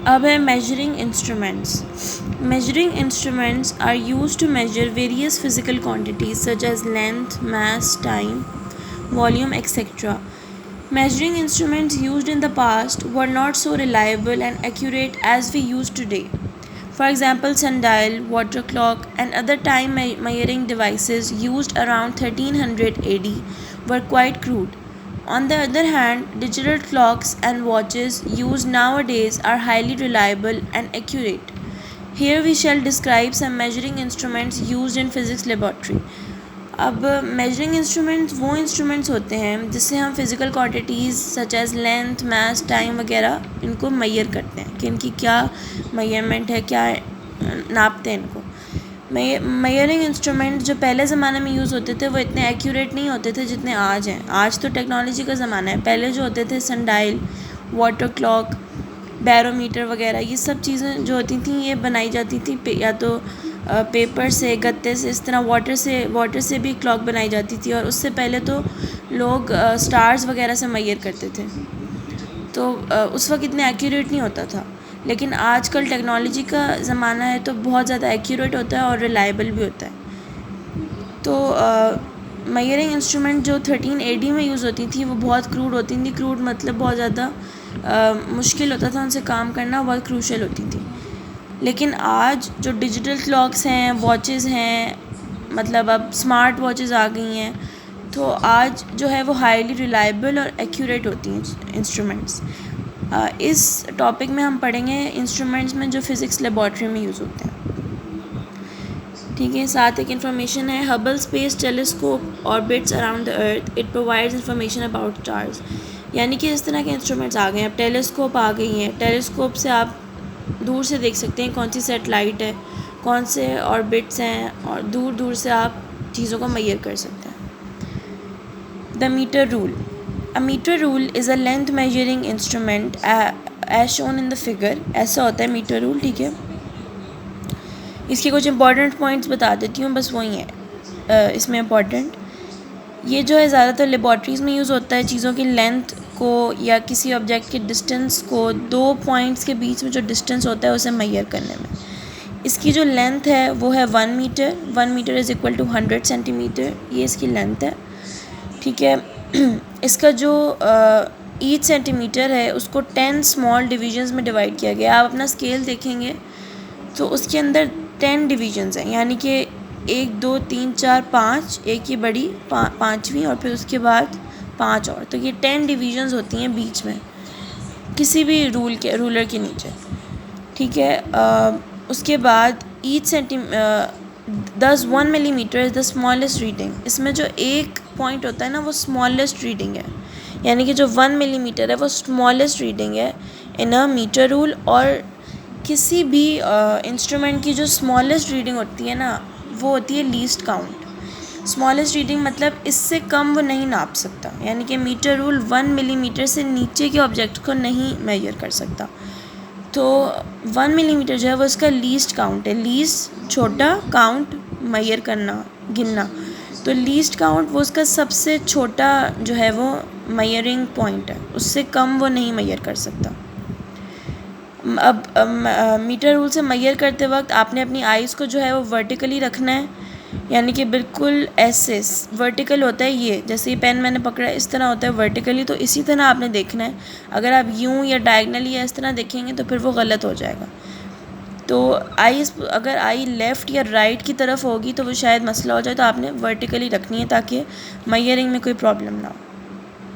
अब है measuring instruments. Measuring instruments are used to measure various physical quantities such as length, mass, time, volume, etc. Measuring instruments used in the past were not so reliable and accurate as we use today. For example, sundial, water clock, and other time measuring devices used around 1300 AD were quite crude. On the other hand, digital clocks and watches used nowadays are highly reliable and accurate. Here we shall describe some measuring instruments used in physics laboratory. अब measuring instruments वो instruments होते हैं जिससे हम physical quantities such as length, mass, time वगैरह इनको major करते हैं कि इनकी क्या मेजरमेंट है, क्या नापते हैं इनको. मेजरिंग इंस्ट्रूमेंट जो पहले ज़माने में यूज़ होते थे वो इतने एक्यूरेट नहीं होते थे जितने आज हैं. आज तो टेक्नोलॉजी का ज़माना है. पहले जो होते थे सनडाइल, वाटर क्लॉक, बैरोमीटर वगैरह, ये सब चीज़ें जो होती थी ये बनाई जाती थी या तो पेपर से, गत्ते से, इस तरह वाटर से भी क्लॉक बनाई जाती थी. और उससे पहले तो लोग स्टार्स वगैरह से मेजर करते थे, तो उस वक्त इतने एक्यूरेट नहीं होता था. लेकिन आजकल टेक्नोलॉजी का ज़माना है तो बहुत ज़्यादा एक्यूरेट होता है और रिलायबल भी होता है. तो मेजरिंग इंस्ट्रूमेंट जो 13 AD में यूज़ होती थी वो बहुत क्रूड होती थी. क्रूड मतलब बहुत ज़्यादा मुश्किल होता था उनसे काम करना, बहुत क्रूशल होती थी. लेकिन आज जो डिजिटल क्लॉक्स हैं, वॉचेस हैं, मतलब अब स्मार्ट वॉचेस आ गई हैं, तो आज जो है वो हाईली रिलायबल और एक्यूरेट होती हैं इंस्ट्रूमेंट्स. इस टॉपिक में हम पढ़ेंगे इंस्ट्रूमेंट्स में जो फ़िज़िक्स लेबॉर्ट्री में यूज़ होते हैं. ठीक है. साथ एक इन्फॉर्मेशन है, Hubble space telescope orbits around the earth, it provides information about stars. यानी कि इस तरह के इंस्ट्रूमेंट्स आ गए हैं. अब टेलीस्कोप आ गई हैं. टेलीस्कोप से आप दूर से देख सकते हैं कौन सी सेटेलाइट है, कौन से ऑर्बिट्स हैं, और दूर दूर से आप चीज़ों को मेजर कर सकते हैं. The metre rule. A metre rule is a length measuring instrument as shown in the figure. ऐसा होता है मीटर रूल. ठीक है. इसके कुछ इंपॉर्टेंट पॉइंट्स बता देती हूँ, बस वही है इसमें इम्पॉर्टेंट. ये जो है ज़्यादातर लेबॉर्ट्रीज़ में यूज़ होता है चीज़ों की लेंथ को या किसी ऑब्जेक्ट के डिस्टेंस को, दो पॉइंट्स के बीच में जो डिस्टेंस होता है उसे मेजर करने में. इसकी जो लेंथ है वो है 1 metre. 1 metre is equal to 100 centimetre. ये इसकी लेंथ है. ठीक है. इसका जो ईच सेंटीमीटर है उसको 10 स्मॉल डिवीजन्स में डिवाइड किया गया. आप अपना स्केल देखेंगे तो उसके अंदर 10 डिवीजन्स हैं, यानी कि 1 2 3 4 5, एक ये बड़ी पाँचवीं और फिर उसके बाद 5 और. तो ये 10 डिवीजन्स होती हैं बीच में किसी भी रूलर के नीचे. ठीक है. उसके बाद each 1 millimetre is the smallest reading. इसमें जो एक पॉइंट होता है ना वो स्मॉलेस्ट रीडिंग है, यानी कि जो 1 मिलीमीटर है वो स्मॉलेस्ट रीडिंग है इन अ मीटर रूल. और किसी भी इंस्ट्रूमेंट की जो स्मॉलेस्ट रीडिंग होती है ना वो होती है लीस्ट काउंट. स्मॉलेस्ट रीडिंग मतलब इससे कम वो नहीं नाप सकता, यानी कि मीटर रूल 1 मिलीमीटर से नीचे के ऑब्जेक्ट को नहीं मेजर कर सकता. तो 1 मिलीमीटर जो है वो इसका लीस्ट काउंट है. लीस्ट छोटा, काउंट मेजर करना, गिनना. तो लीस्ट काउंट वो उसका सबसे छोटा जो है वो मेजरिंग पॉइंट है, उससे कम वो नहीं मेजर कर सकता. अब मीटर रूल से मेजर करते वक्त आपने अपनी आइज़ को जो है वो वर्टिकली रखना है, यानी कि बिल्कुल ऐसे वर्टिकल होता है ये, जैसे ये पेन मैंने पकड़ा इस तरह होता है वर्टिकली, तो इसी तरह आपने देखना है. अगर आप यूं या डायगनली या इस तरह देखेंगे तो फिर वो गलत हो जाएगा. तो अगर आई लेफ़्ट या राइट की तरफ होगी तो वो शायद मसला हो जाए. तो आपने वर्टिकली रखनी है ताकि मेजरिंग में कोई प्रॉब्लम ना हो.